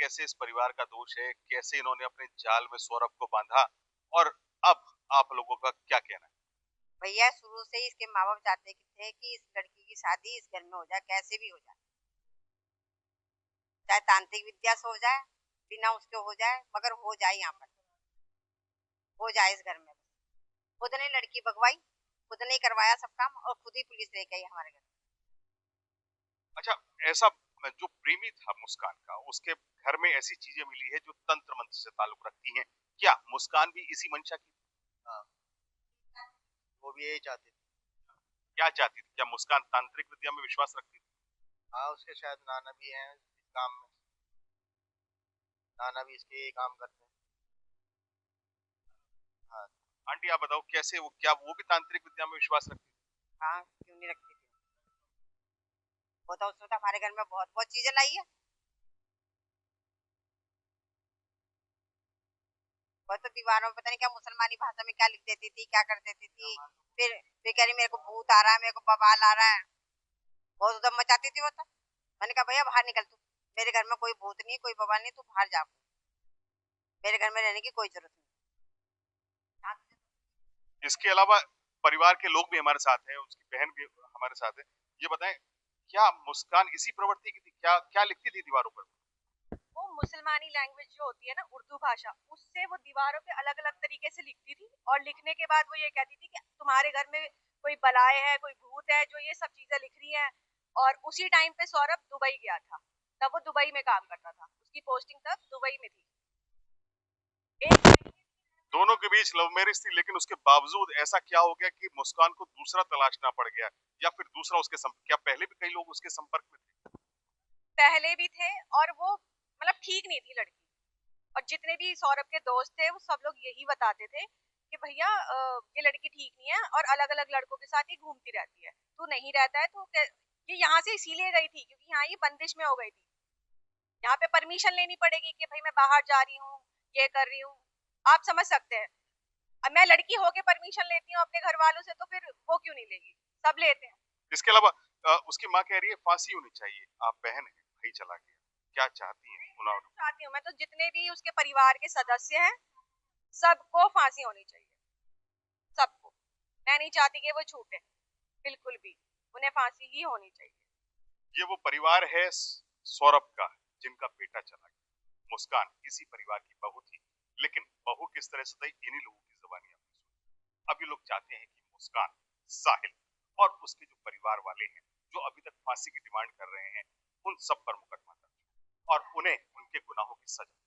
कैसे इस परिवार का दोष है, कैसे इन्होंने अपने जाल में सौरभ को बांधा और अब आप लोगों का क्या कहना है? भैया शुरू से ही इसके माँ-बाप चाहते थे कि इस लड़की की शादी इस घर में हो जाए, कैसे भी हो जाए। चाहे तांत्रिक विद्या से हो जाए, बिना उसके हो जाए, मगर हो जाए यहाँ पर, हो जाए इस घर में। खुद ने लड़की भगवाई, खुद ने करवाया सब काम और खुद ही पुलिस लेके आई हमारे घर। अच्छा, ऐसा जो प्रेमी था मुस्कान का, उसके घर में ऐसी चीजें मिली है जो तंत्र मंत्र से ताल्लुक रखती हैं। क्या मुस्कान भी इसी मंशा की? हाँ, वो भी यही चाहती थी। क्या चाहती थी? क्या मुस्कान तांत्रिक विद्या में विश्वास रखती थी? हाँ, उसके शायद नाना भी हैं इस काम में। नाना भी इसके यही काम करते हैं। हाँ। आंटी आप बताओ कैसे वो, क्या वो भी तांत्रिक विद्या में विश्वास रखती थी? हाँ, क्यों नहीं रखती थी? वो तो उसने तो हमारे घर में बहुत बहुत चीजें लाई है। वो तो दीवारों में पता नहीं क्या मुसलमानी भाषा में क्या लिख देती थी, क्या कर देती थी। फिर कह रही मेरे को भूत आ रहा है, मेरे को बवाल आ रहा है। बहुत उधम मचाती थी वो तो। मैंने कहा भैया बाहर निकल तू, मेरे घर में कोई भूत नहीं, कोई बवाल नहीं, तू बाहर जा, मेरे घर में रहने की कोई जरूरत नहीं। इसके अलावा परिवार के लोग भी हमारे साथ हैं, उसकी बहन भी हमारे साथ है। ये बताएं, क्या मुस्कान इसी प्रवृत्ति की थी? क्या क्या लिखती थी दीवारों पर? वो मुसलमानी लैंग्वेज जो होती है ना, उर्दू भाषा, उससे वो दीवारों पे अलग अलग तरीके से लिखती थी और लिखने के बाद वो ये कहती थी कि तुम्हारे घर में कोई बलाए है, कोई भूत है, जो ये सब चीजें लिख रही हैं। और उसी टाइम पे सौरभ दुबई गया था, तब वो दुबई में काम करता था, उसकी पोस्टिंग तब दुबई में थी। एक दोनों के बीच लव मैरिज थी, लेकिन उसके बावजूद ऐसा क्या हो गया कि मुस्कान को दूसरा तलाशना पड़ गया, या फिर दूसरा उसके क्या पहले भी कई लोग उसके संपर्क में थे? पहले भी थे और वो मतलब ठीक नहीं थी लड़की। और जितने भी सौरभ के दोस्त थे वो सब लोग यही बताते थे कि भैया ये लड़की ठीक नहीं है और अलग अलग लड़कों के साथ ही घूमती रहती है, तू नहीं रहता है तो ये यहाँ से इसीलिए गई थी क्योंकि यहाँ ये बंदिश में हो गई थी। यहाँ पे परमिशन लेनी पड़ेगी कि भाई मैं बाहर जा रही हूँ, ये कर रही हूँ। आप समझ सकते हैं। अब मैं लड़की होके परमिशन लेती हूँ अपने घर वालों से, तो फिर वो क्यों नहीं लेगी? सब लेते हैं। इसके अलावा उसकी माँ कह रही है फांसी होनी चाहिए। आप बहन है, भाई चला गया, क्या चाहती हैं मैं उन्होंने? तो चाहती हूँ, मैं तो जितने भी उसके परिवार के सदस्य हैं सबको फांसी होनी चाहिए, सबको। मैं नहीं चाहती कि वो छूटे, बिल्कुल भी। उन्हें फांसी ही होनी चाहिए। ये वो परिवार है सौरभ का, जिनका बेटा चला गया। मुस्कान इसी परिवार की बहू थी, लेकिन बहू किस तरह से थी इन्हीं लोगों की जुबानी आपने सुनी। अब ये लोग चाहते हैं कि मुस्कान, साहिल और उसके जो परिवार वाले हैं, जो अभी तक फांसी की डिमांड कर रहे हैं, उन सब पर मुकदमा दर्ज हो और उन्हें उनके गुनाहों की सजा